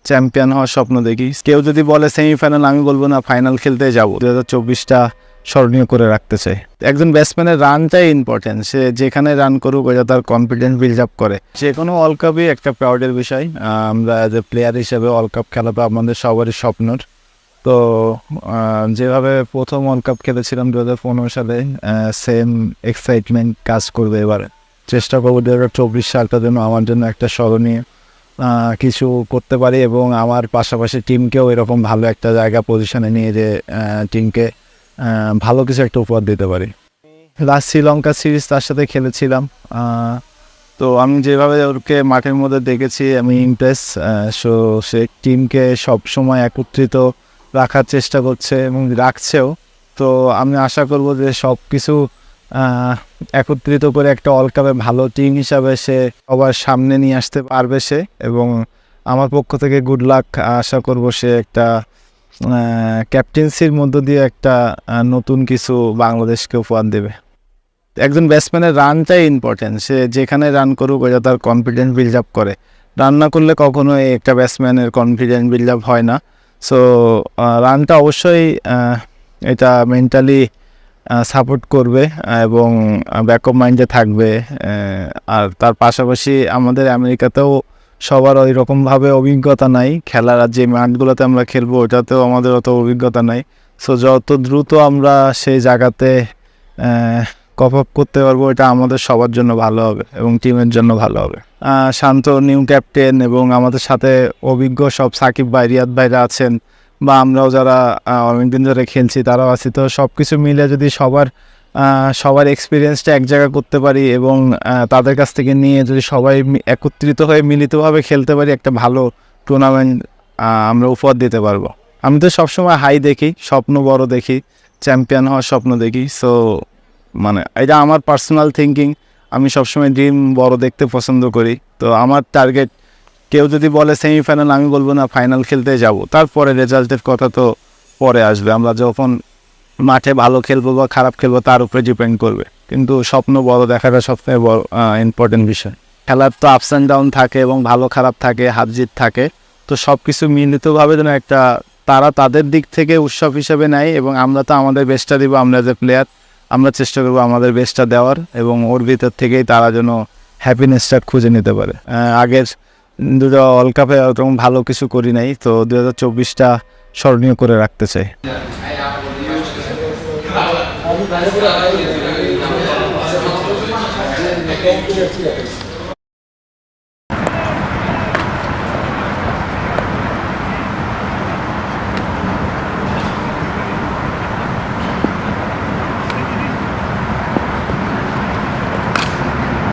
Champion হওয়ার স্বপ্ন দেখি। কেউ যদি বলে সেমিফাইনাল, আমি বলবো না, ফাইনাল খেলতে যাব। 2024টা স্মরণীয় করে রাখতে চাই। একজন ব্যাটসম্যানের রানটাই ইম্পর্টেন্ট, সে যেখানে রান করুক ওটা তার কনফিডেন্স বিল্ড আপ করে। যে কোনো ওয়ার্ল্ড কাপই একটা প্রাউডের বিষয়। আমরা অ্যাজ এ প্লেয়ার হিসেবে ওয়ার্ল্ড কাপ খেলাটা আমাদের সবারই স্বপ্নর। তো যেভাবে প্রথম ওয়ার্ল্ড কাপ খেলেছিলাম 2015 সালে, সেম এক্সাইটমেন্ট কাজ করবে এবারে। চেষ্টা করবো 2024 সালটা যেন আমার জন্য একটা স্মরণীয় কিছু করতে পারি এবং আমার পাশাপাশি টিমকেও এরকম ভালো একটা জায়গা পজিশনে নিয়ে যে টিমকে ভালো কিছু একটা উপহার দিতে পারি। লাস্ট শ্রীলঙ্কা সিরিজ তার সাথে খেলেছিলাম। তো আমি যেভাবে ওকে মাঠের মধ্যে দেখেছি আমি ইমপ্রেস। সো সে টিমকে সবসময় একত্রিত রাখার চেষ্টা করছে এবং রাখছেও। তো আমি আশা করব যে সব কিছু একত্রিত করে একটা ওয়ার্ল্ড কাপে ভালো টিম হিসাবে সে সবার সামনে নিয়ে আসতে পারবে সে। এবং আমার পক্ষ থেকে গুড লাক আশা করব সে একটা ক্যাপ্টেন্সির মধ্য দিয়ে একটা নতুন কিছু বাংলাদেশকে উপহার দেবে। একজন ব্যাটসম্যানের রানটাই ইম্পর্টেন্ট, সে যেখানে রান করুক ওটা তার কনফিডেন্স বিল্ড আপ করে। রান না করলে কখনোই একটা ব্যাটসম্যানের কনফিডেন্স বিল্ড আপ হয় না। সো রানটা অবশ্যই এটা মেন্টালি সাপোর্ট করবে এবং ব্যাকআপ মাইন্ডে থাকবে। আর তার পাশাপাশি আমাদের আমেরিকাতেও সবার ওই রকমভাবে অভিজ্ঞতা নাই, খেলার যে মাঠগুলোতে আমরা খেলবো ওটাতেও আমাদের অত অভিজ্ঞতা নাই। সো যত দ্রুত আমরা সেই জায়গাতে কপ আপ করতে পারবো এটা আমাদের সবার জন্য ভালো হবে এবং টিমের জন্য ভালো হবে। শান্ত নিউ ক্যাপ্টেন এবং আমাদের সাথে অভিজ্ঞ সব সাকিব ভাই, রিয়াদ ভাইরা আছেন, বা আমরাও যারা অনেকদিন ধরে খেলছি তারাও আছি। তো সব কিছু মিলে যদি সবার এক্সপিরিয়েন্সটা এক জায়গা করতে পারি এবং তাদের কাছ থেকে নিয়ে যদি সবাই একত্রিত হয়ে মিলিতভাবে খেলতে পারি, একটা ভালো টুর্নামেন্ট আমরা উপহার দিতে পারবো। আমি তো সবসময় হাই দেখি, স্বপ্ন বড় দেখি, চ্যাম্পিয়ন হওয়ার স্বপ্ন দেখি। সো এটা আমার পার্সোনাল থিঙ্কিং। আমি সবসময় ড্রিম বড় দেখতে পছন্দ করি। তো আমার টার্গেট, কেউ যদি বলে সেমিফাইনাল, আমি বলবো না, ফাইনাল খেলতে যাব। তারপরে রেজাল্টের কথা তো পরে আসবে। আমরা যখন মাঠে ভালো খেলবো বা খারাপ খেলবো তার উপরে ডিপেন্ড করবে, কিন্তু স্বপ্ন বড় দেখাটা সবথেকে বড় ইম্পর্টেন্ট বিষয়। খেলার তো আপস অ্যান্ড ডাউন থাকে এবং ভালো খারাপ থাকে, হার জিত থাকে। তো সব কিছু মিলিতভাবে যেন একটা তারা তাদের দিক থেকে উৎসব হিসেবে নেয় এবং আমরা তো আমাদের বেস্টটা দিব। আমরা যে প্লেয়ার, আমরা চেষ্টা করবো আমাদের বেস্টটা দেওয়ার এবং ওর ভিতর থেকেই তারা যেন হ্যাপিনেসটা খুঁজে নিতে পারে। আগের দুটো ওয়ার্ল্ড কাপে ওরকম ভালো কিছু করি নাই, তো 2024টা স্মরণীয় করে রাখতে চাই।